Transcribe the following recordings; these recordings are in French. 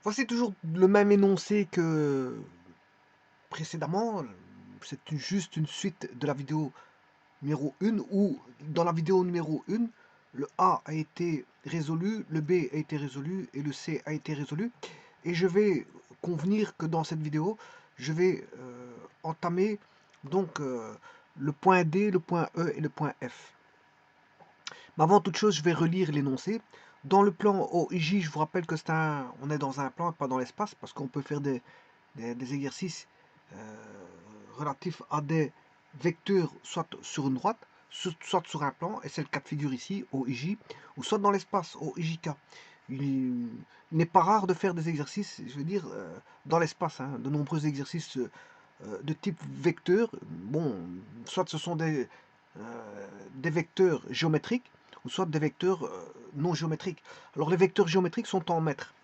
Voici toujours le même énoncé que précédemment. C'est juste une suite de la vidéo numéro 1 où dans la vidéo numéro 1, le A a été résolu, le B a été résolu et le C a été résolu. Et je vais convenir que dans cette vidéo, je vais entamer donc le point D, le point E et le point F. Mais avant toute chose, je vais relire l'énoncé. Dans le plan OIJ, je vous rappelle que on est dans un plan et pas dans l'espace, parce qu'on peut faire des exercices relatifs à des vecteurs, soit sur une droite, soit sur un plan, et c'est le cas de figure ici, OIJ, ou soit dans l'espace, OIJK. Il n'est pas rare de faire des exercices, je veux dire, dans l'espace, hein, de nombreux exercices de type vecteur. Bon, soit ce sont des vecteurs géométriques, ou soit des vecteurs non géométriques. Alors les vecteurs géométriques sont en mètres,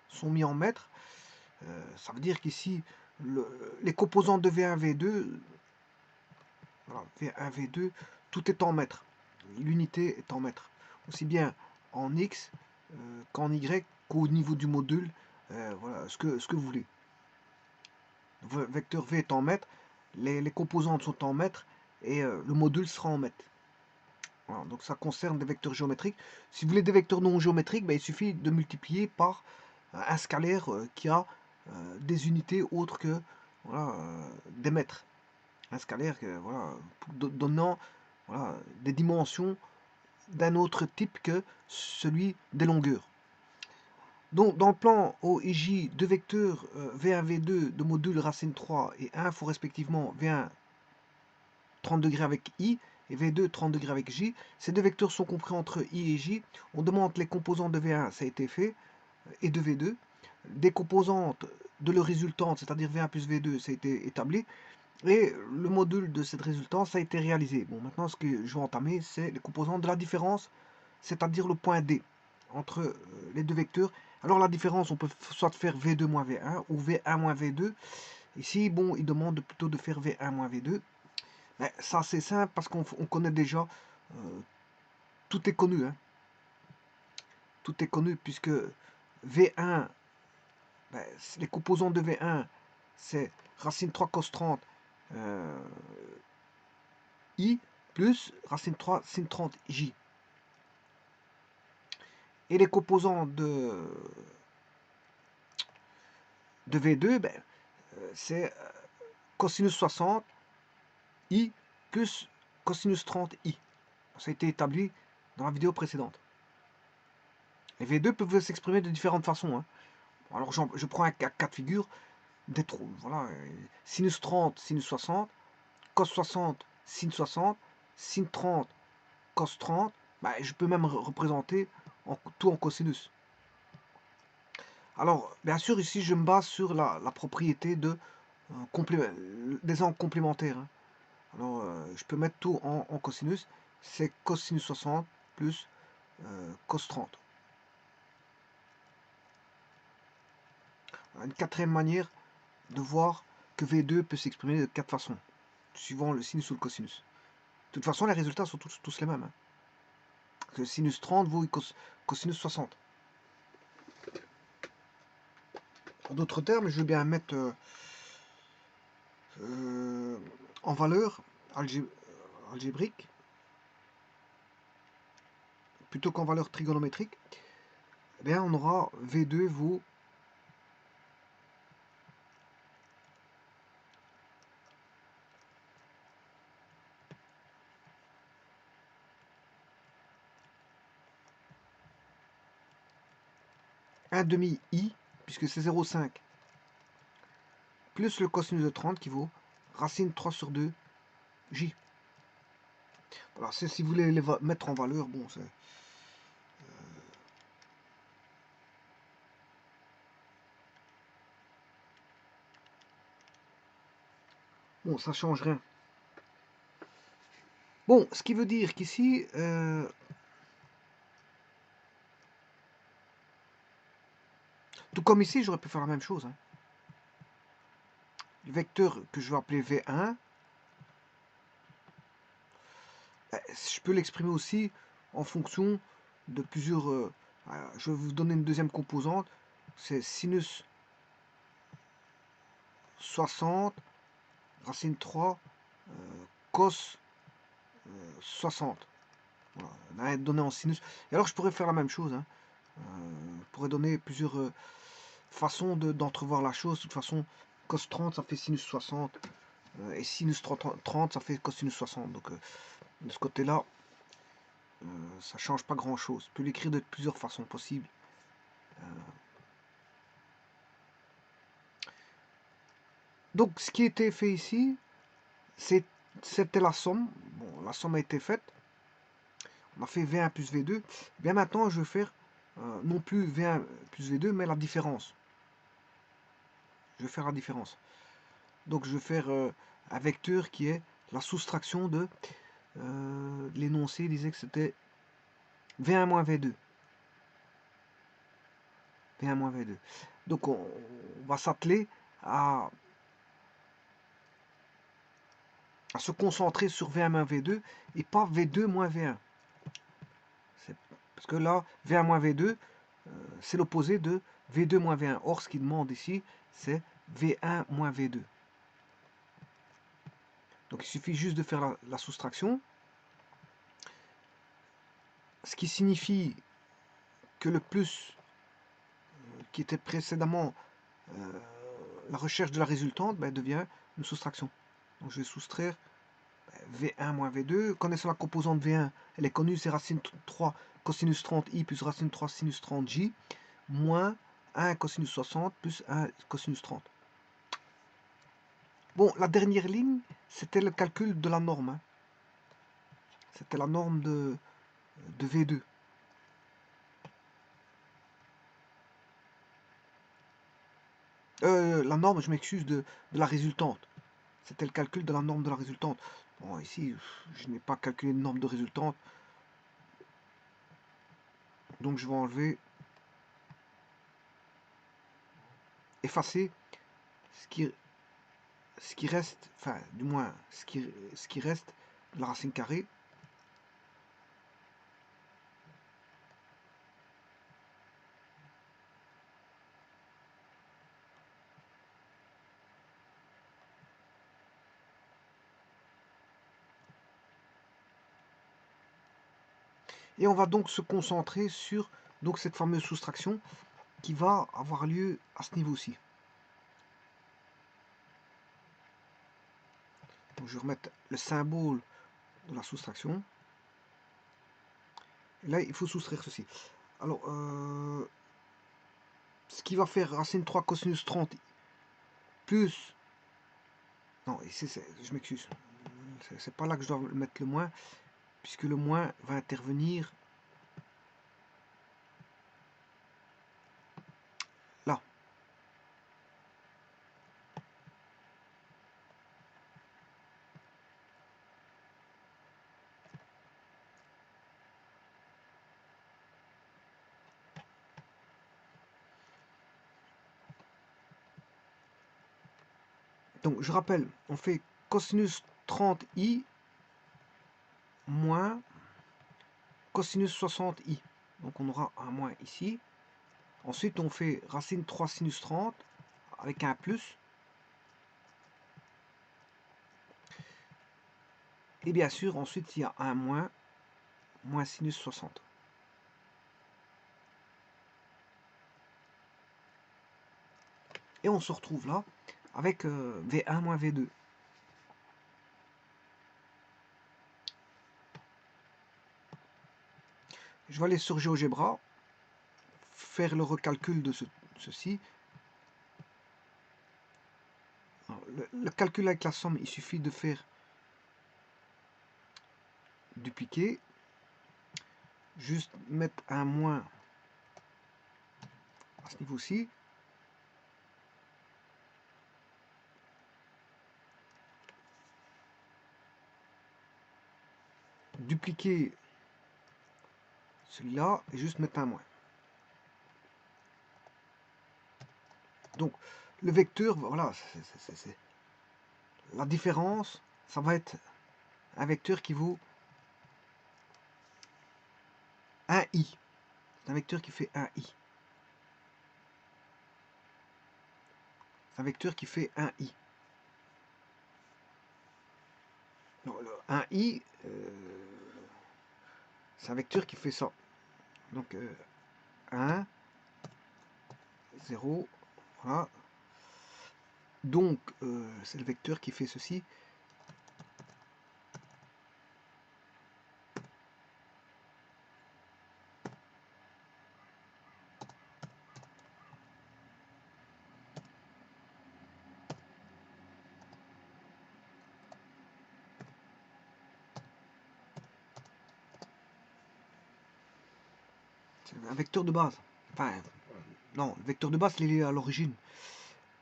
sont mis en mètres. Ça veut dire qu'ici, les composants de V1, V2, voilà, V1, V2, tout est en mètres. L'unité est en mètres. Aussi bien en X qu'en Y, qu'au niveau du module, voilà, ce que vous voulez. Le vecteur V est en mètres, les composantes sont en mètres, et le module sera en mètres. Voilà, donc ça concerne des vecteurs géométriques. Si vous voulez des vecteurs non géométriques, ben, il suffit de multiplier par un scalaire qui a des unités autres que voilà, des mètres. Un scalaire voilà, donnant voilà, des dimensions d'un autre type que celui des longueurs. Donc dans le plan OIJ, deux vecteurs V1, V2 de module racine 3 et 1 font respectivement V1 30 degrés avec I et V2 30 degrés avec J. Ces deux vecteurs sont compris entre I et J. On demande les composantes de V1, ça a été fait, et de V2. Des composantes de leur résultante, c'est-à-dire V1 plus V2, ça a été établi. Et le module de cette résultante, ça a été réalisé. Bon, maintenant, ce que je vais entamer, c'est les composantes de la différence, c'est-à-dire le point D entre les deux vecteurs. Alors, la différence, on peut soit faire V2 moins V1 ou V1 moins V2. Ici, bon, il demande plutôt de faire V1 moins V2. Mais ça, c'est simple parce qu'on connaît déjà. euh, tout est connu. Hein. Tout est connu puisque V1, ben, les composants de V1, c'est racine 3 cos 30 euh, I plus racine 3 sin 30 J. Et les composants de V2, ben, c'est cosinus 60 I plus cosinus 30 I. Ça a été établi dans la vidéo précédente. Les V2 peuvent s'exprimer de différentes façons. Hein. Alors je prends un cas de figure, des trous, voilà, sinus 30, sinus 60, cos 60, sin 60, sin 30, cos 30, bah, je peux même représenter tout en cosinus. Alors, bien sûr, ici, je me base sur la propriété des angles complémentaires. Hein. Alors, je peux mettre tout en cosinus. C'est cosinus 60 plus cos 30. Une quatrième manière de voir que V2 peut s'exprimer de quatre façons, suivant le sinus ou le cosinus. De toute façon, les résultats sont tous les mêmes. Hein. Que sinus 30 vaut cosinus 60. En d'autres termes, je veux bien mettre en valeur algébrique plutôt qu'en valeur trigonométrique. Eh bien, on aura V2 vaut un demi I, puisque c'est 0,5, plus le cosinus de 30 qui vaut racine 3 sur 2 J. Voilà, si vous voulez les mettre en valeur, bon, c'est... Bon, ça change rien. Bon, ce qui veut dire qu'ici, tout comme ici, j'aurais pu faire la même chose. Hein. Le vecteur que je vais appeler V1, je peux l'exprimer aussi en fonction de plusieurs... je vais vous donner une deuxième composante. c'est sinus 60, racine 3, cos 60. Voilà, on a donné en sinus. Et alors je pourrais faire la même chose. Hein. Je pourrais donner plusieurs façons d'entrevoir la chose. De toute façon, cos 30, ça fait sinus 60. Et sinus 30, ça fait cosinus 60. Donc de ce côté-là, ça change pas grand-chose. Je peux l'écrire de plusieurs façons possibles. Donc ce qui était fait ici, c'était la somme. Bon, la somme a été faite. On a fait V1 plus V2. Bien maintenant, je vais faire non plus V1 plus V2, mais la différence. Je vais faire la différence. Donc je vais faire un vecteur qui est la soustraction de l'énoncé disait que c'était V1 moins V2. V1 moins V2. Donc on va s'atteler à se concentrer sur V1 moins V2 et pas V2 moins V1. Parce que là, V1 moins V2, c'est l'opposé de V2 moins V1. Or, ce qu'il demande ici, c'est V1 moins V2. Donc il suffit juste de faire la soustraction. Ce qui signifie que le plus qui était précédemment la recherche de la résultante devient une soustraction. Donc je vais soustraire V1 moins V2. Connaissant la composante V1, elle est connue, c'est racine 3 cosinus 30i plus racine 3 sinus 30j moins 1 cosinus 60 plus 1 cosinus 30. Bon, la dernière ligne, c'était le calcul de la norme. Hein. C'était la norme de V2. La norme, je m'excuse, de la résultante. C'était le calcul de la norme de la résultante. Bon, ici, je n'ai pas calculé une norme de résultante. Donc je vais enlever, effacer ce qui reste, enfin, du moins, ce qui reste de la racine carrée. Et on va donc se concentrer sur donc, cette fameuse soustraction qui va avoir lieu à ce niveau-ci. Donc je vais remettre le symbole de la soustraction. Et là, il faut soustraire ceci. Alors, ce qui va faire racine 3 cosinus 30 plus... Non, ici, je m'excuse. C'est pas là que je dois mettre le moins, puisque le moins va intervenir là. Donc, je rappelle, on fait cosinus 30i moins cosinus 60i. Donc, on aura un moins ici. Ensuite, on fait racine 3 sinus 30 avec un plus. Et bien sûr, ensuite, il y a un moins sinus 60. Et on se retrouve là avec V1 moins V2. Je vais aller sur GeoGebra, faire le recalcul de ceci. Alors, le calcul avec la somme, il suffit de faire dupliquer, juste mettre un moins à ce niveau-ci. Dupliquer celui-là et juste mettre un moins. Donc le vecteur, voilà, c'est la différence, ça va être un vecteur qui vaut 1i. C'est un vecteur qui fait 1i. un vecteur qui fait un i. Non, un i, c'est un vecteur qui fait ça. Donc 1, 0, voilà. Donc c'est le vecteur qui fait ceci. C'est un vecteur de base. Enfin, non, le vecteur de base, il est à l'origine.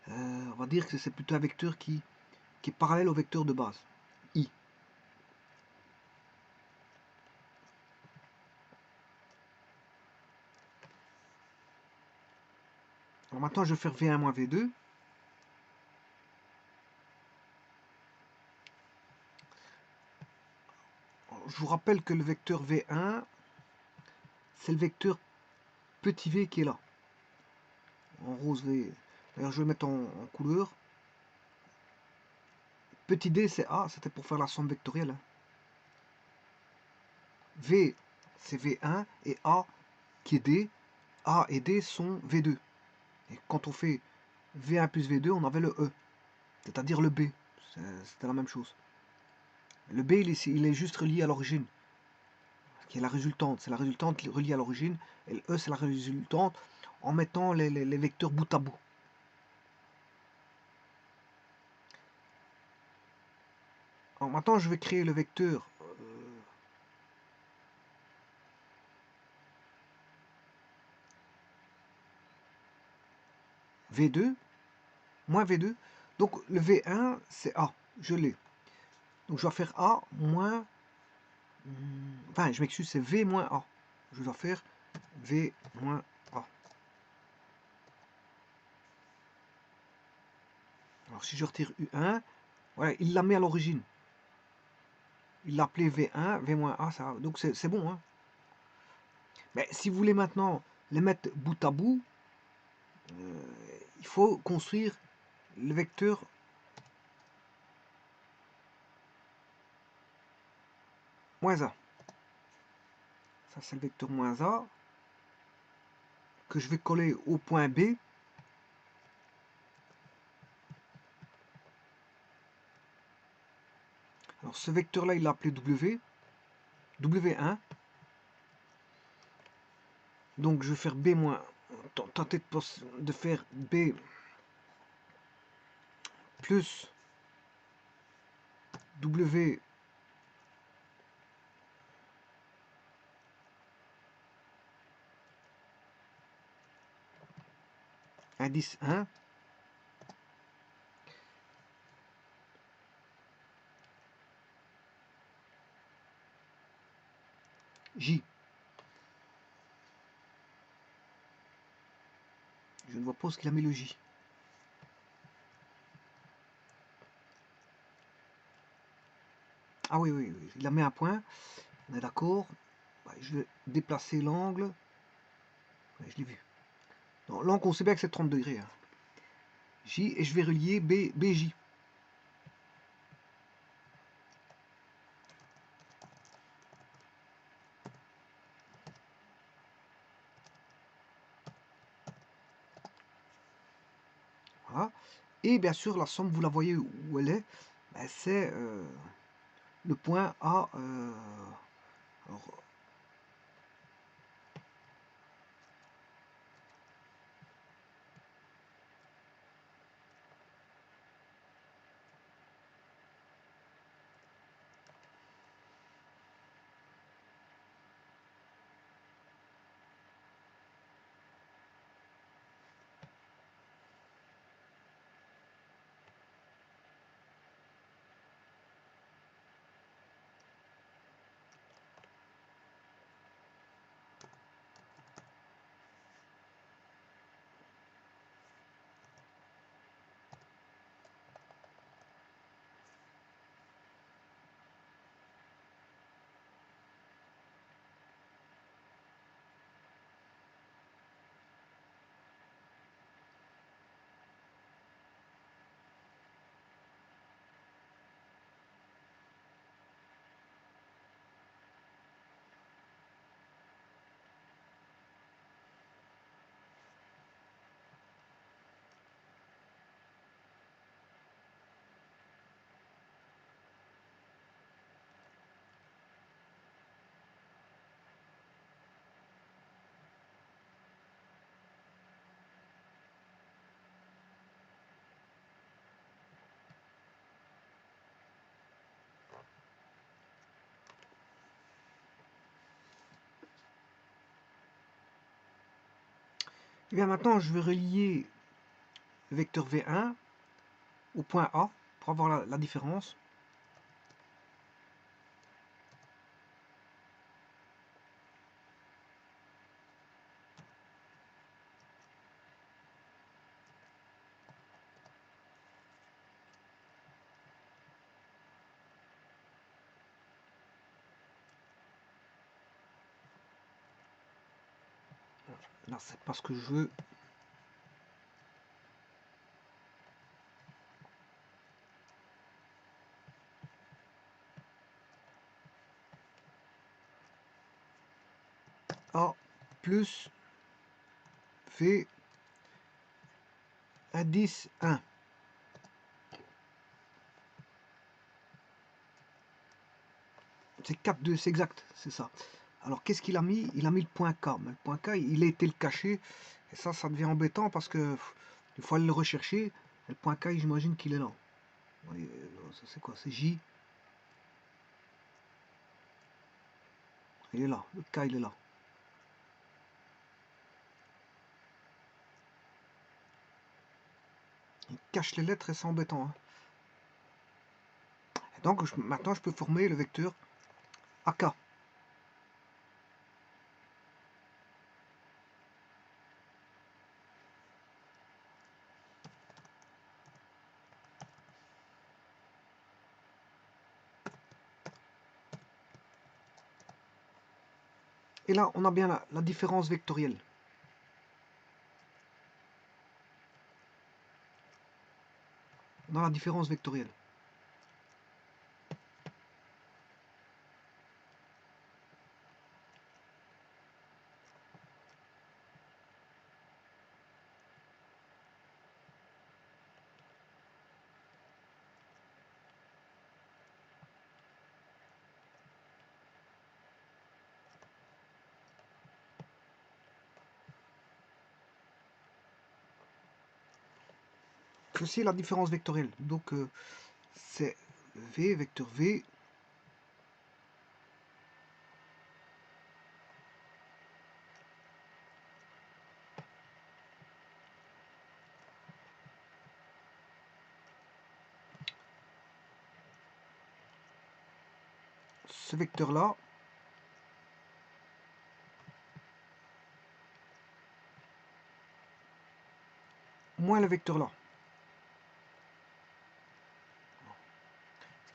On va dire que c'est plutôt un vecteur qui est parallèle au vecteur de base, i. Alors maintenant, je vais faire V1 moins V2. Alors, je vous rappelle que le vecteur V1, c'est le vecteur petit v qui est là. En rose V. D'ailleurs, je vais mettre en couleur. Petit d, c'est A, c'était pour faire la somme vectorielle. V, c'est V1, et A, qui est D. A et D sont V2. Et quand on fait V1 plus V2, on avait le E, c'est-à-dire le B. C'était la même chose. Le B, il est juste relié à l'origine, qui est la résultante. C'est la résultante reliée à l'origine, et le E, c'est la résultante en mettant les vecteurs bout à bout. Alors maintenant, je vais créer le vecteur V2, moins V2. Donc le V1, c'est A, je l'ai. Donc je dois faire A moins... Enfin, je m'excuse, c'est V moins A. Je dois faire V moins A. Alors si je retire U1, voilà, il l'a mis à l'origine. Il l'a appelé V1, V moins A, ça, donc c'est bon. Hein. Mais si vous voulez maintenant les mettre bout à bout, il faut construire le vecteur moins A. Ça, c'est le vecteur moins A que je vais coller au point B. Alors ce vecteur-là, il l'a appelé W, W1. Donc je vais faire B moins, tenter de faire B plus W indice 1. J. Je ne vois pas où qu'il a mis le J. Ah oui, oui, oui, il a mis un point. On est d'accord. Je vais déplacer l'angle. Ouais, je l'ai vu. L'angle, on sait bien que c'est 30 degrés. Hein. J, et je vais relier BJ. Voilà. Et bien sûr, la somme, vous la voyez où elle est. Ben, c'est le point A. Alors, Et bien maintenant, je vais relier le vecteur V1 au point A pour avoir la différence. Là, c'est pas ce que je veux. A plus V indice 1. C'est cap 2, c'est exact, c'est ça. Alors qu'est-ce qu'il a mis? Il a mis le point K. Mais le point K, il a été le caché. Et ça devient embêtant parce que il faut aller le rechercher. Et le point K, j'imagine qu'il est là. Oui, ça c'est quoi? C'est J. Il est là. Le K, il est là. Il cache les lettres et c'est embêtant. Hein. Et donc maintenant, je peux former le vecteur AK. Et là, on a bien la différence vectorielle. On a la différence vectorielle. Ceci est la différence vectorielle. Donc, c'est V, vecteur V. Ce vecteur-là, moins le vecteur-là.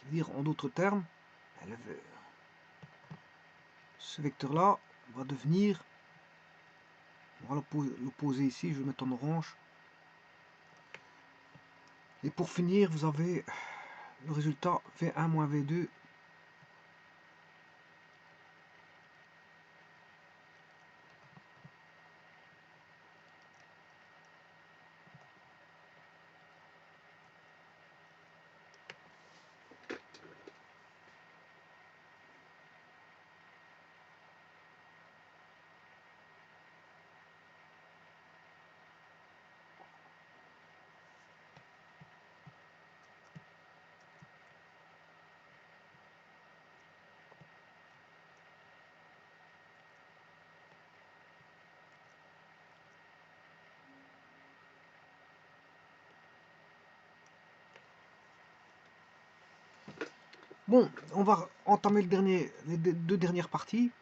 C'est-à-dire, en d'autres termes, ce vecteur-là va devenir, on va l'opposer ici, je vais mettre en orange. Et pour finir, vous avez le résultat V1 moins V2. Bon, on va entamer les deux dernières parties.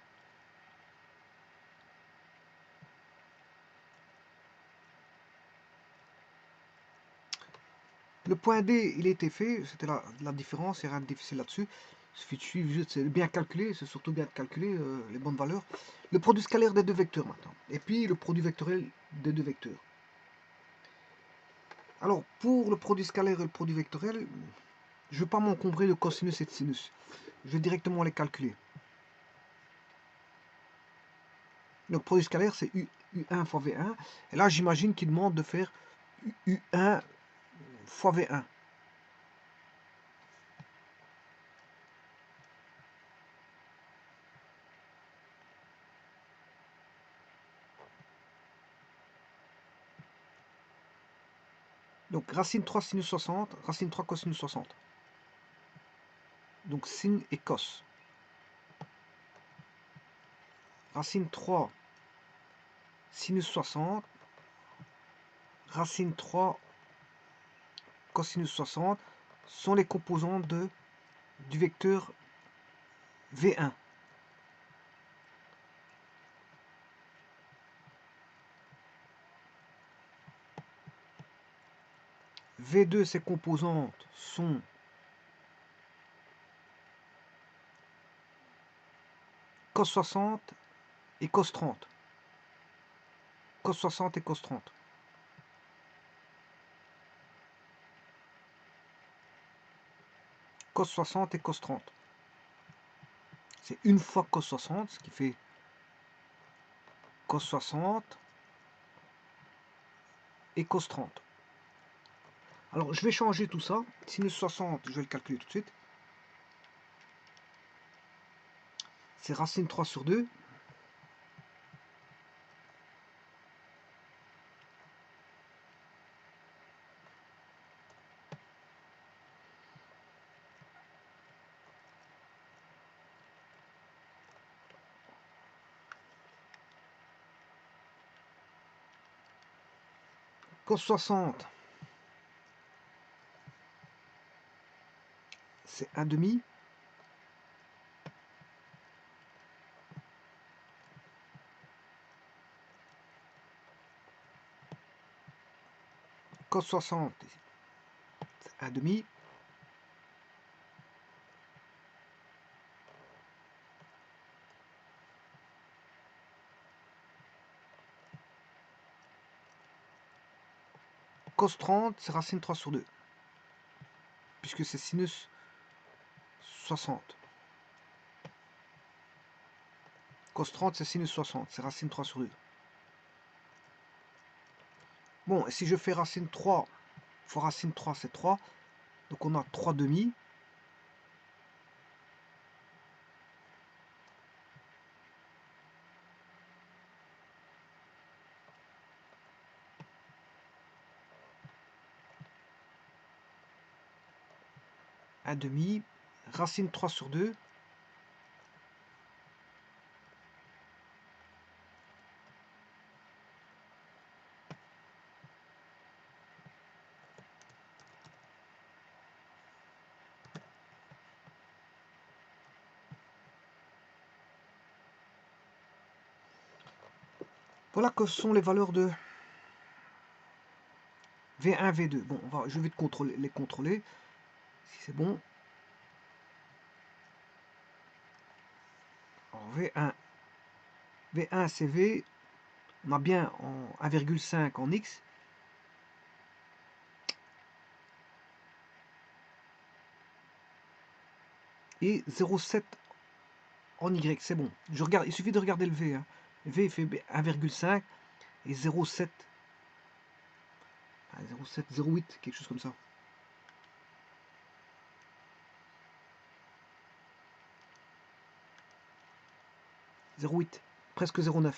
Le point D, il a été fait, c'était la différence, il n'y a rien de difficile là-dessus. Il suffit de suivre, juste, c'est bien calculé, c'est surtout bien de calculer les bonnes valeurs. Le produit scalaire des deux vecteurs maintenant. Et puis le produit vectoriel des deux vecteurs. Alors, pour le produit scalaire et le produit vectoriel, je ne vais pas m'encombrer de cosinus et de sinus. Je vais directement les calculer. Donc, produit scalaire, c'est U1 fois V1. Et là, j'imagine qu'il demande de faire U1 fois V1. Donc, racine 3 sinus 60, racine 3 cosinus 60. Donc, sin et cos. Racine 3 sinus 60 racine 3 cosinus 60 sont les composants du vecteur V1. V2, ses composantes sont cos 60 et cos 30. Cos 60 et cos 30. Cos 60 et cos 30. C'est une fois cos 60, ce qui fait cos 60 et cos 30. Alors, je vais changer tout ça. Sinus 60, je vais le calculer tout de suite. C'est racine 3 sur 2. Cos 60, c'est 1,5. Cos 60, c'est 1,5. Cos 30, c'est racine 3 sur 2. Puisque c'est sinus 60. Cos 30, c'est sinus 60. C'est racine 3 sur 2. Bon, et si je fais racine 3 fois racine 3, c'est 3. Donc on a 3 demi. Un demi. Racine 3 sur 2. Voilà que sont les valeurs de V1, V2. Bon, je vais les contrôler. Si c'est bon. Alors, V1 c'est V. On a bien en 1,5 en X. Et 0,7 en Y. C'est bon. Je regarde, il suffit de regarder le V. Hein. V fait 1,5 et 0,7. 0,7, 0,8, quelque chose comme ça. 0,8, presque 0,9.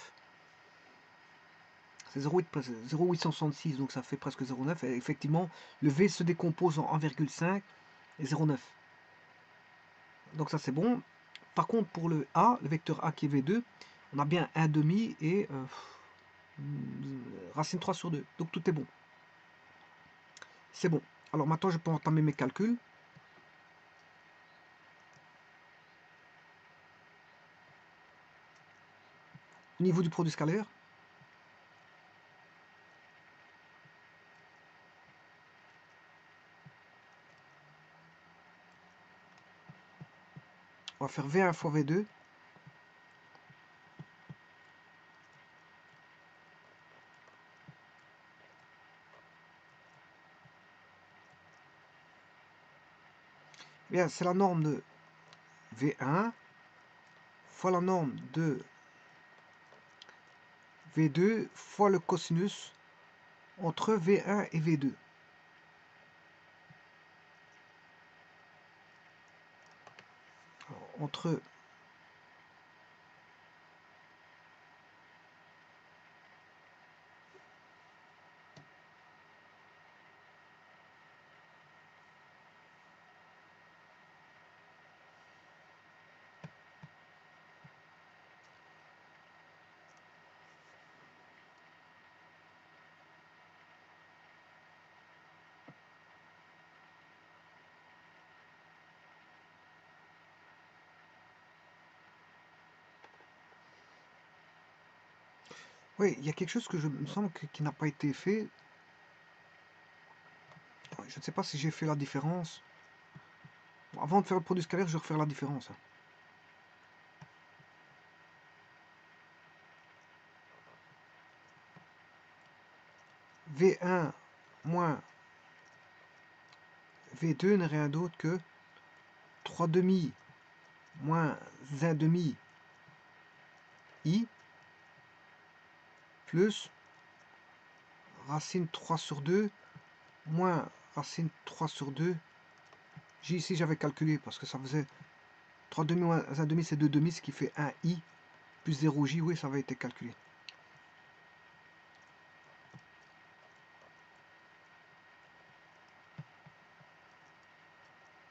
C'est 0,866, donc ça fait presque 0,9. Et effectivement, le V se décompose en 1,5 et 0,9. Donc ça c'est bon. Par contre, pour le A, le vecteur A qui est V2, on a bien 1,5 et racine 3 sur 2. Donc tout est bon. C'est bon. Alors maintenant, je peux entamer mes calculs. Au niveau du produit scalaire, on va faire V1 fois V2. Bien, c'est la norme de V1 fois la norme de V2 fois le cosinus entre V1 et V2. Alors, entre Oui, il y a quelque chose que je me semble qui n'a pas été fait. Je ne sais pas si j'ai fait la différence. Bon, avant de faire le produit scalaire, je vais refaire la différence. V1 moins V2 n'est rien d'autre que 3 demi moins 1 demi I plus racine 3 sur 2 moins racine 3 sur 2. Ici j'avais calculé parce que ça faisait 3 demi moins 1 demi, c'est 2 demi, ce qui fait 1 I plus 0 J. Oui, ça avait été calculé.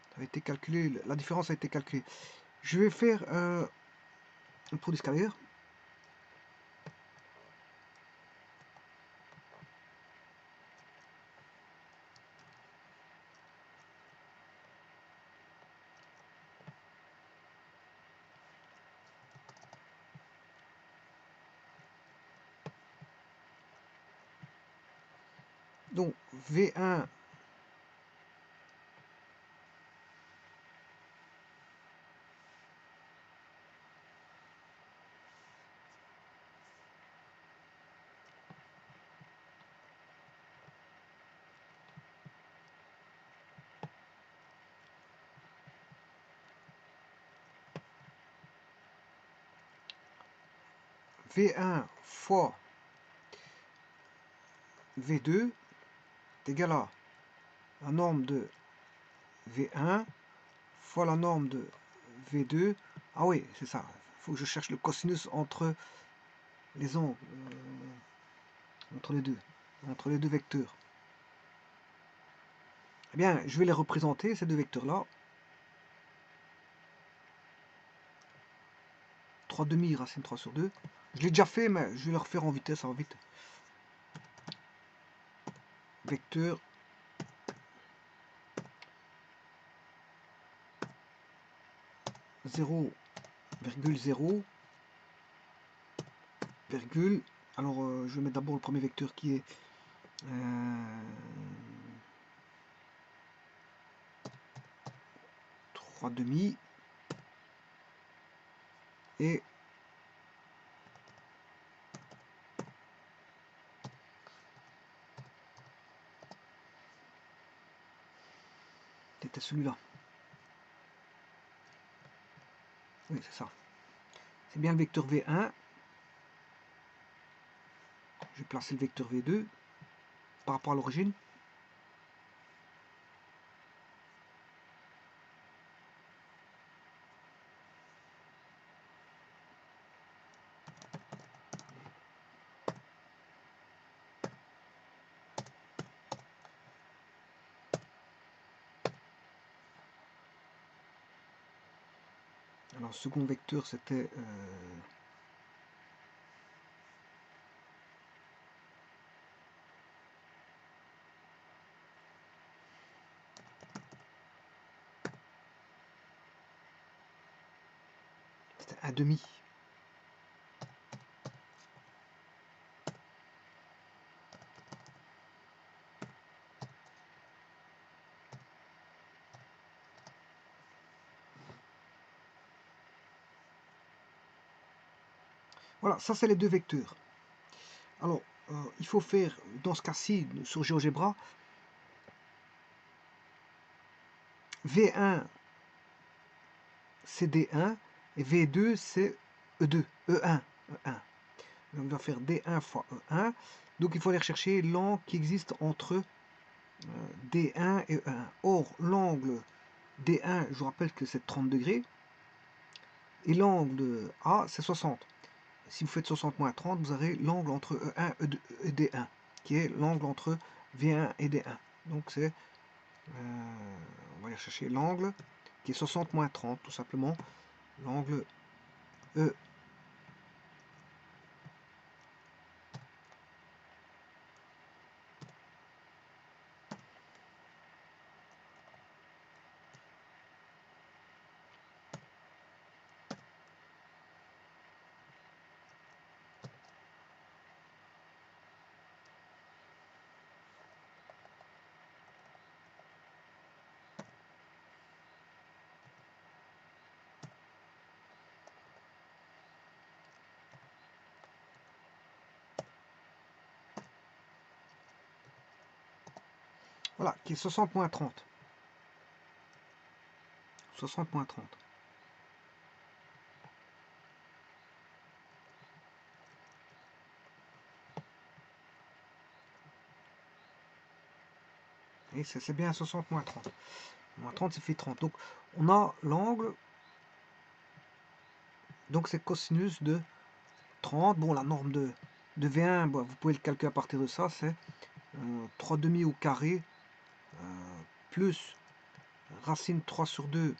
Ça avait été calculé, la différence a été calculée. Je vais faire un produit scalaire. Donc V1 V1 fois V2 est égal à la norme de V1 fois la norme de V2. Ah oui, c'est ça. Il faut que je cherche le cosinus entre les angles, entre les deux vecteurs. Eh bien, je vais les représenter, ces deux vecteurs-là. 3 demi racine 3 sur 2. Je l'ai déjà fait, mais je vais le refaire en vitesse, ça va vite. Vecteur zéro virgule zéro virgule. Alors, je vais mettre d'abord le premier vecteur qui est 3 demi et c'était celui-là. Oui, c'est ça. C'est bien le vecteur V1. Je vais placer le vecteur V2 par rapport à l'origine. Alors, second vecteur, c'était un demi. Voilà, ça c'est les deux vecteurs. Alors, il faut faire, dans ce cas-ci, sur GeoGebra, V1 c'est D1 et V2 c'est E2, E1, E1. Donc on doit faire D1 fois E1. Donc il faut aller rechercher l'angle qui existe entre D1 et E1. Or, l'angle D1, je vous rappelle que c'est 30 degrés, et l'angle A, c'est 60. Si vous faites 60 moins 30, vous aurez l'angle entre E1 et D1, qui est l'angle entre V1 et D1. Donc c'est, on va aller chercher l'angle qui est 60 moins 30, tout simplement, l'angle E. Voilà, qui est 60 moins 30. 60 moins 30. Et c'est bien 60 moins 30. Moins 30, ça fait 30. Donc, on a l'angle. Donc, c'est cosinus de 30. Bon, la norme de V1, bon, vous pouvez le calculer à partir de ça. C'est 3 demi au carré plus racine 3 sur 2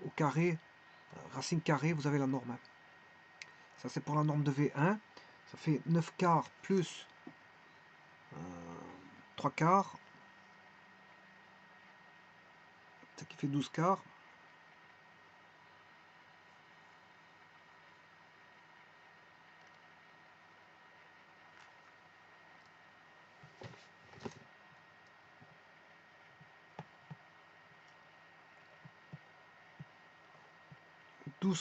au carré. Racine carrée, vous avez la norme. Hein. Ça, c'est pour la norme de V1. Ça fait 9 quarts plus 3 quarts. Ce qui fait 12 quarts.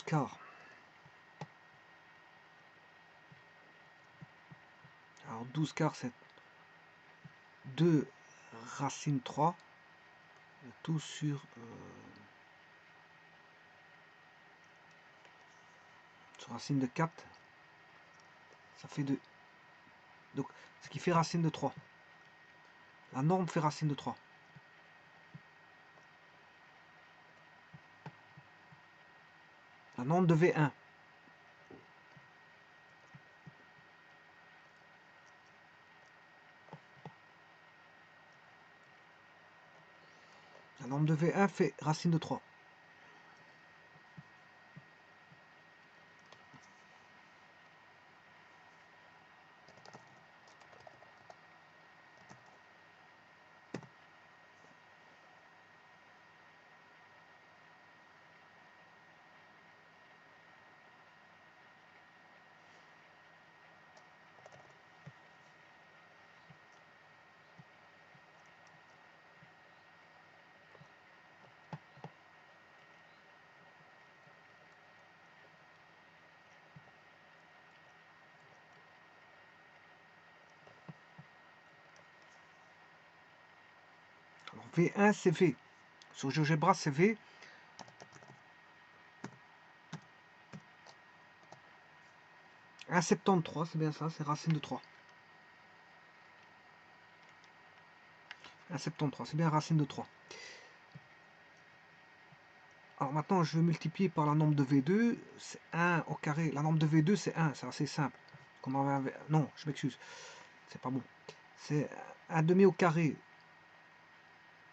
Quarts. Alors 12 quarts, c'est 2 racine 3. Tout sur racine de 4. Ça fait 2. Donc, ce qui fait racine de 3. La norme fait racine de 3. La norme de V1. La norme de V1 fait racine de 3. Alors V1 c'est V. Sur GeoGebra c'est V. 1,73, c'est bien ça, c'est racine de 3. 1,73, c'est bien racine de 3. Alors maintenant, je vais multiplier par la norme de V2, c'est 1 au carré. La norme de V2, c'est 1, c'est assez simple. Non, je m'excuse, c'est pas bon. C'est 1 demi au carré,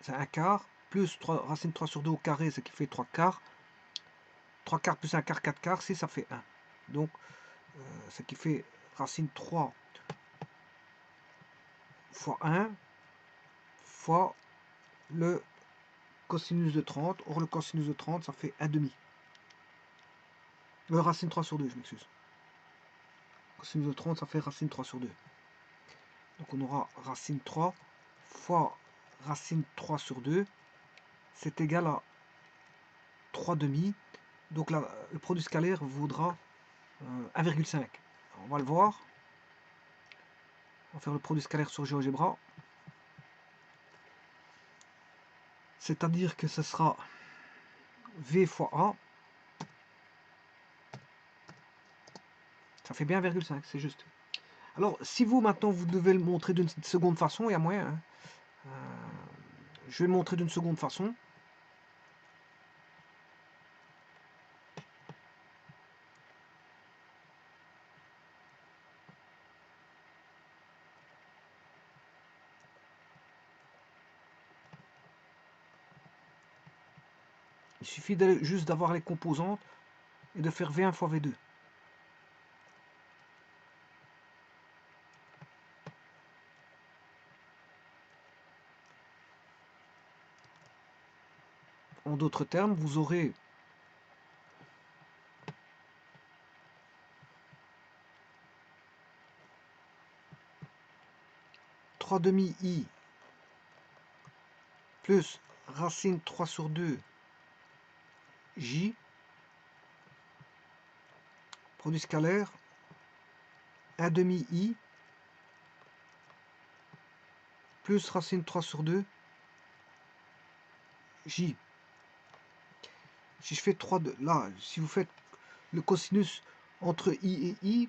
c'est 1 quart, plus 3, racine 3 sur 2 au carré, ce qui fait 3 quarts. 3 quarts plus 1 quart, 4 quarts, si ça fait 1. Donc, ce qui fait racine 3 fois 1 fois le cosinus de 30. Or, le cosinus de 30, ça fait 1 demi. Racine 3 sur 2, je m'excuse. Cosinus de 30, ça fait racine 3 sur 2. Donc, on aura racine 3 fois racine 3 sur 2. C'est égal à 3 demi. Donc, là, le produit scalaire vaudra 1,5. On va le voir. On va faire le produit scalaire sur GeoGebra. C'est-à-dire que ce sera V fois A. Ça fait bien 1,5, c'est juste. Alors, si vous, maintenant, vous devez le montrer d'une seconde façon, il y a moyen. Hein. Je vais le montrer d'une seconde façon. Il suffit juste d'avoir les composantes et de faire V1 fois V2. En d'autres termes, vous aurez demi I plus racine 3 sur 2 J, produit scalaire, 1 demi I plus racine 3 sur 2 j. Si je fais 3 de là, si vous faites le cosinus entre i et i,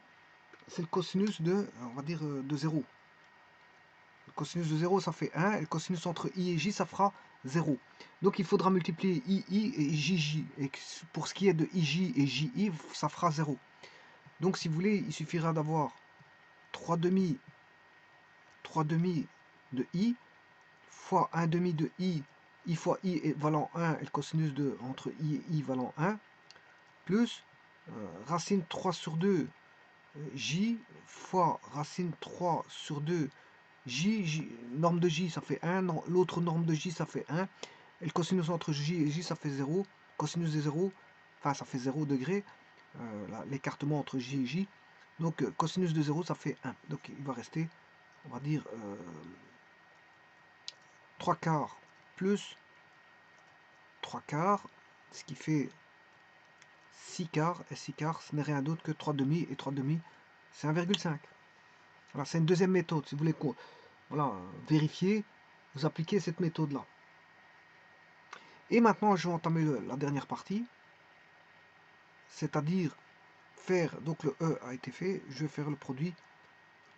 c'est le cosinus de, on va dire, de 0. Le cosinus de 0, ça fait 1, et le cosinus entre i et j, ça fera 0. Donc il faudra multiplier ii et jj. Et pour ce qui est de ij et ji, ça fera 0. Donc si vous voulez, il suffira d'avoir 3 demi de i fois 1 demi de i fois i est valant 1 et le cosinus de entre i et i valant 1 plus racine 3 sur 2 j fois racine 3 sur 2 j, norme de j ça fait 1, l'autre norme de j ça fait 1 et le cosinus entre j et j ça fait 0, cosinus de 0, enfin ça fait 0 degré, l'écartement entre j et j, donc cosinus de 0 ça fait 1, donc il va rester, on va dire 3 quarts plus 3 quarts, ce qui fait 6 quarts, et 6 quarts ce n'est rien d'autre que 3 demi, et 3 demi c'est 1,5. Voilà, c'est une deuxième méthode, si vous voulez voilà, vérifier, vous appliquez cette méthode là. Et maintenant je vais entamer la dernière partie, c'est-à-dire faire, donc le E a été fait, je vais faire le produit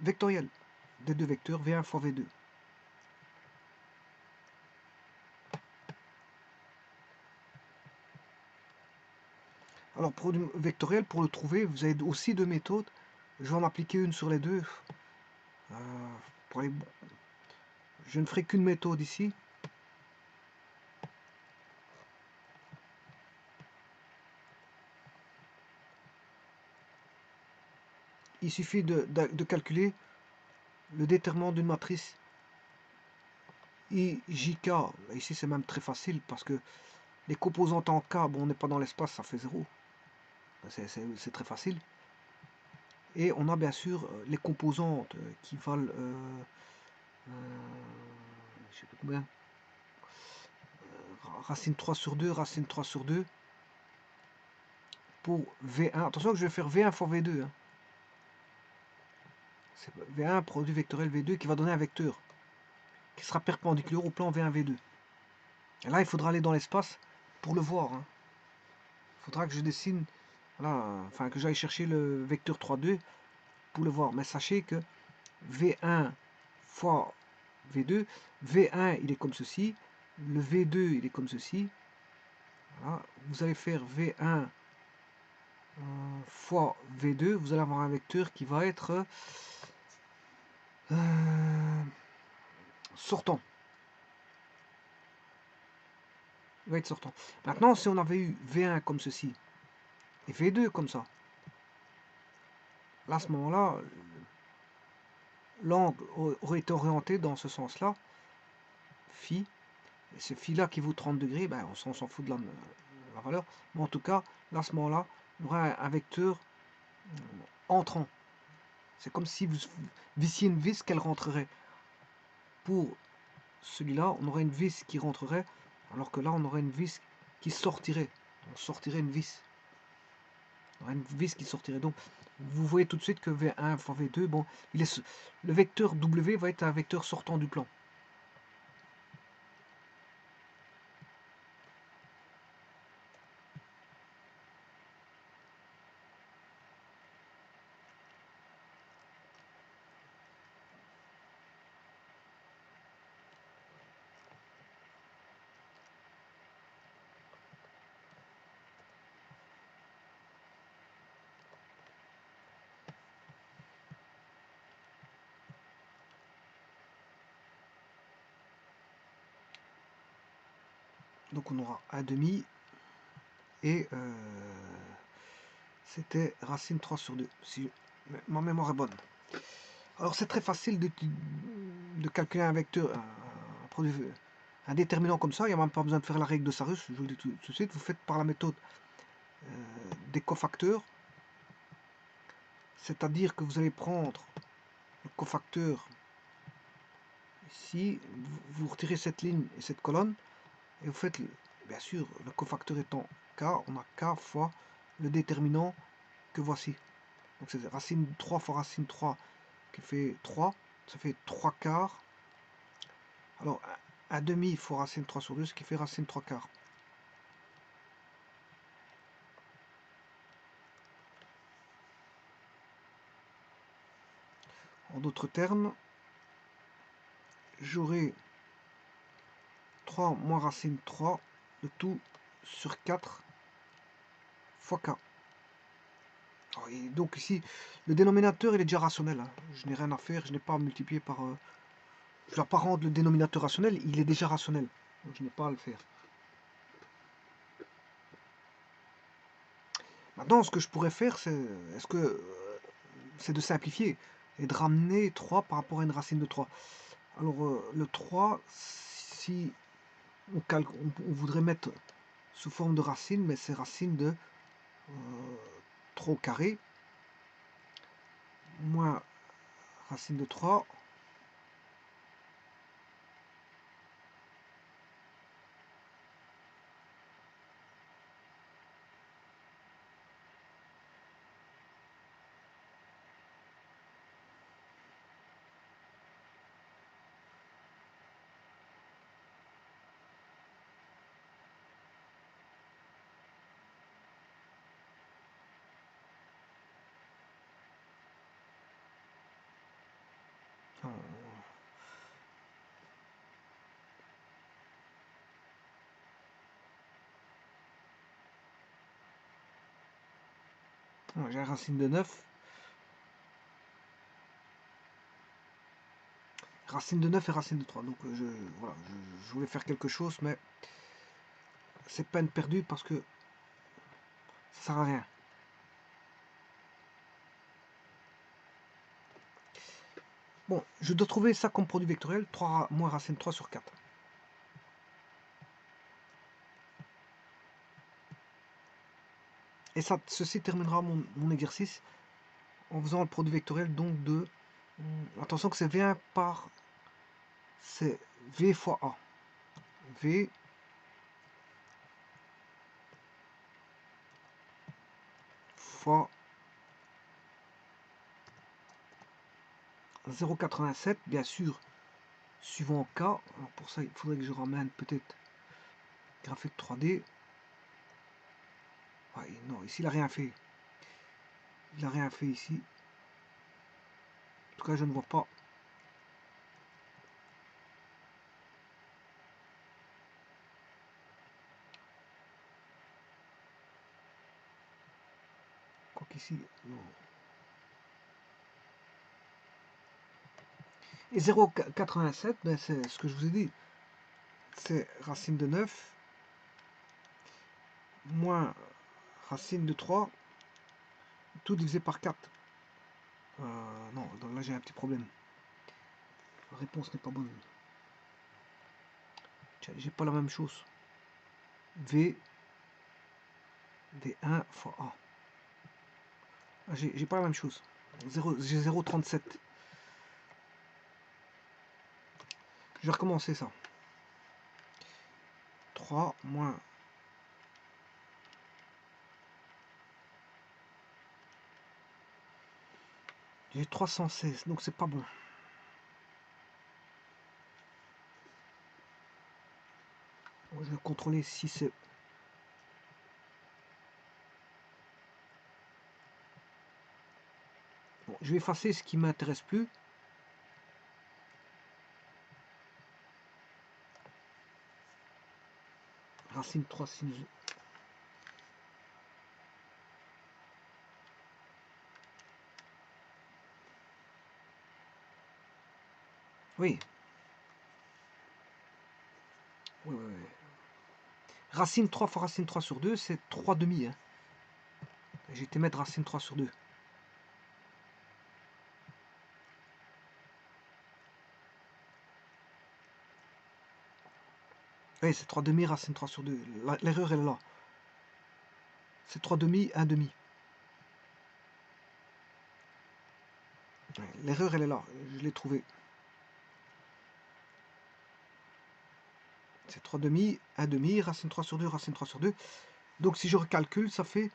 vectoriel des deux vecteurs V1 fois V2. Alors produit vectoriel, pour le trouver, vous avez aussi deux méthodes. Je vais en appliquer une sur les deux. Je ne ferai qu'une méthode ici. Il suffit de calculer le déterminant d'une matrice IJK. Ici c'est même très facile parce que les composantes en K, bon on n'est pas dans l'espace, ça fait 0. C'est très facile. Et on a bien sûr les composantes qui valent je sais pas combien, racine 3 sur 2, racine 3 sur 2 pour V1. Attention que je vais faire V1 fois V2. Hein. C'est V1 produit vectoriel V2 qui va donner un vecteur qui sera perpendiculaire au plan V1 V2. Et là il faudra aller dans l'espace pour le voir. Hein. Il faudra que je dessine, voilà, enfin que j'aille chercher le vecteur 3,2 pour le voir. Mais sachez que V1 fois V2, V1 il est comme ceci, le V2 il est comme ceci. Voilà. Vous allez faire V1 fois V2, vous allez avoir un vecteur qui va être sortant. Il va être sortant. Maintenant, si on avait eu V1 comme ceci et V2 comme ça, là, à ce moment-là, l'angle aurait été orienté dans ce sens-là, phi, et ce phi-là qui vaut 30 degrés, ben, on s'en fout de la valeur, mais en tout cas, là, à ce moment-là, on aurait un vecteur entrant. C'est comme si vous vissiez une vis qu'elle rentrerait. Pour celui-là, on aurait une vis qui rentrerait, alors que là, on aurait une vis qui sortirait. On sortirait une vis. On aurait une vis qui sortirait. Donc, vous voyez tout de suite que V1 fois V2, bon, le vecteur W va être un vecteur sortant du plan. Donc on aura un demi et c'était racine 3 sur 2, si ma mémoire est bonne. Alors c'est très facile de calculer un vecteur, un déterminant comme ça, il n'y a même pas besoin de faire la règle de Sarus, je vous le dis tout de suite, vous faites par la méthode des cofacteurs, c'est-à-dire que vous allez prendre le cofacteur ici, vous retirez cette ligne et cette colonne, et vous faites, bien sûr, le cofacteur étant K, on a K fois le déterminant que voici. Donc c'est racine 3 fois racine 3 qui fait 3, ça fait 3 quarts. Alors 1 demi fois racine 3 sur 2, ce qui fait racine 3 quarts. En d'autres termes, j'aurai 3 moins racine 3, le tout sur 4 fois k. Et donc ici, le dénominateur il est déjà rationnel. Hein. Je n'ai rien à faire, je n'ai pas à multiplier par... je ne dois pas rendre le dénominateur rationnel, il est déjà rationnel. Donc je n'ai pas à le faire. Maintenant, ce que je pourrais faire, c'est de simplifier et de ramener 3 par rapport à une racine de 3. Alors, le 3, si on voudrait mettre sous forme de racine, mais c'est racine de 3 au carré, moins racine de 3, j'ai racine de 9. Racine de 9 et racine de 3. Donc voilà, je voulais faire quelque chose, mais c'est peine perdue parce que ça sert à rien. Bon, je dois trouver ça comme produit vectoriel, 3 moins racine 3 sur 4. Et ça, ceci terminera mon exercice en faisant le produit vectoriel donc de... Attention que c'est V1 par... C'est V fois A. V fois 0,87, bien sûr, suivant K. Alors pour ça, il faudrait que je ramène peut-être graphique 3D. Ouais, non, ici, il n'a rien fait. Il n'a rien fait ici. En tout cas, je ne vois pas. Quoi qu'ici, non. Et 0,87, ben c'est ce que je vous ai dit. C'est racine de 9 moins racine de 3, tout divisé par 4. Non, là j'ai un petit problème. La réponse n'est pas bonne. J'ai pas la même chose. V V1 fois A. J'ai pas la même chose. J'ai 0,37. Je vais recommencer ça. 3 moins... J'ai 316, donc c'est pas bon. Je vais contrôler si c'est... Bon, je vais effacer ce qui m'intéresse plus. Racine 3 sinus. Oui. Oui. Racine 3 fois racine 3 sur 2, c'est 3 demi. Hein. J'ai été mettre racine 3 sur 2. Oui, c'est 3 demi racine 3 sur 2. L'erreur, elle est là. C'est 3 demi, 1 demi. L'erreur, elle est là. Je l'ai trouvée. C'est 3 demi, 1 demi, racine 3 sur 2, racine 3 sur 2. Donc si je recalcule, ça fait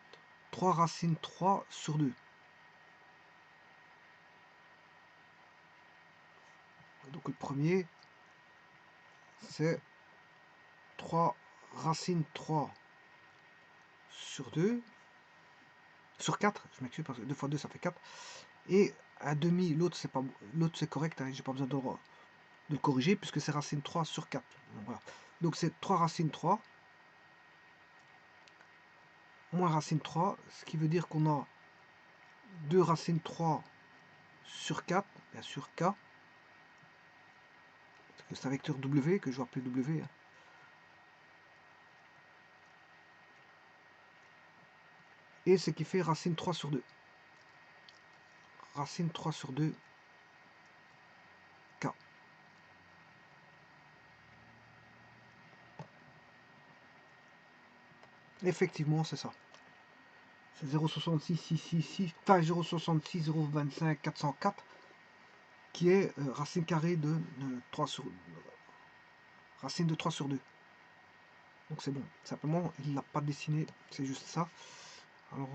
3 racine 3 sur 2. Donc le premier, c'est 3 racine 3 sur 2, sur 4, je m'excuse parce que 2 fois 2 ça fait 4, et un demi, l'autre c'est pas, l'autre c'est correct, hein, j'ai pas besoin de le corriger puisque c'est racine 3 sur 4. Donc, voilà. Donc c'est 3 racine 3 moins racine 3, ce qui veut dire qu'on a 2 racines 3 sur 4, bien sûr K, parce que c'est un vecteur W que je vais appeler W. Hein. Et ce qui fait racine 3 sur 2. Racine 3 sur 2, K. Effectivement, c'est ça. C'est 0,666, enfin 0,66, 0,25, 404, qui est racine carrée de 3 sur racine de 3 sur 2. Donc c'est bon. Simplement, il ne l'a pas dessiné, c'est juste ça. Alors,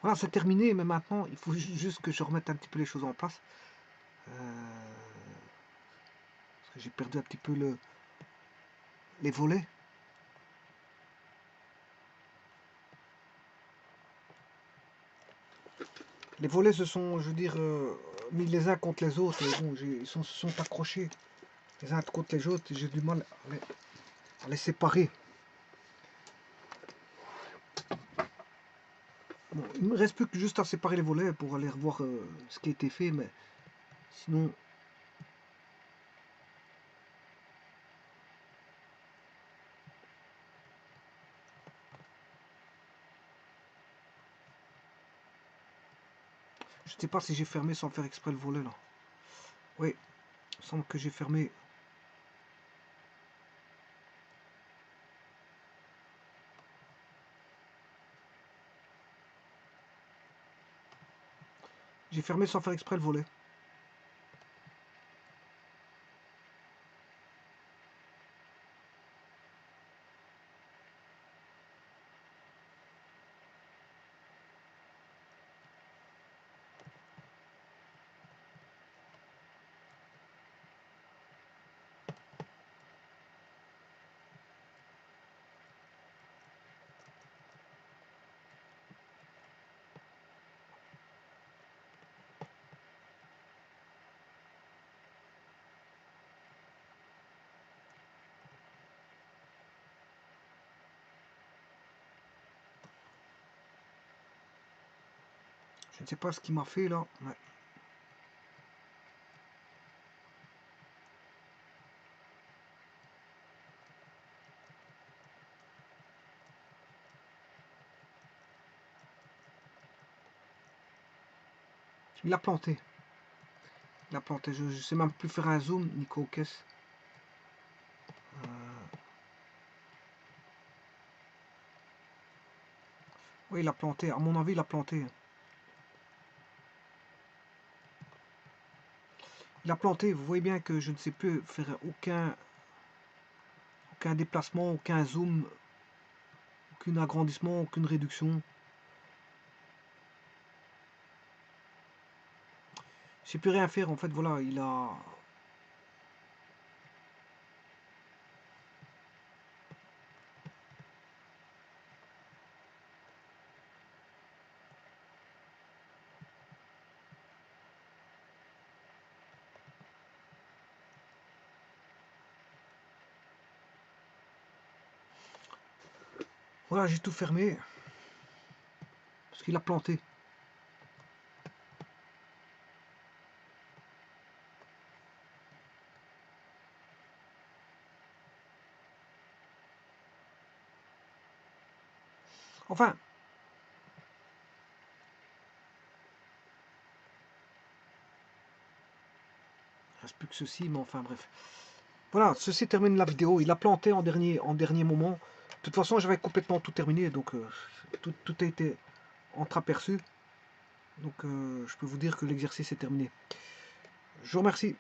voilà, c'est terminé, mais maintenant, il faut juste que je remette un petit peu les choses en place. Parce que j'ai perdu un petit peu les volets. Les volets se sont, je veux dire, mis les uns contre les autres. Et bon, ils se sont accrochés les uns contre les autres. J'ai du mal à les séparer. Bon, il me reste plus que juste à séparer les volets pour aller revoir ce qui a été fait, mais sinon... Je ne sais pas si j'ai fermé sans faire exprès le volet là. Oui, il semble que j'ai fermé. J'ai fermé sans faire exprès le volet. Je ne sais pas ce qu'il m'a fait là. Ouais. Il a planté. Il a planté. Je ne sais même plus faire un zoom, Nico Caisse. Oui, il a planté. À mon avis, il a planté. Il a planté. Vous voyez bien que je ne sais plus faire aucun déplacement, aucun zoom, aucun agrandissement, aucune réduction. Je sais plus rien faire. En fait, voilà, il a... Voilà, j'ai tout fermé. Parce qu'il a planté. Enfin, reste plus que ceci, mais enfin bref. Voilà, ceci termine la vidéo. Il a planté en dernier moment. De toute façon, j'avais complètement tout terminé, donc tout a été entreaperçu. Donc je peux vous dire que l'exercice est terminé. Je vous remercie.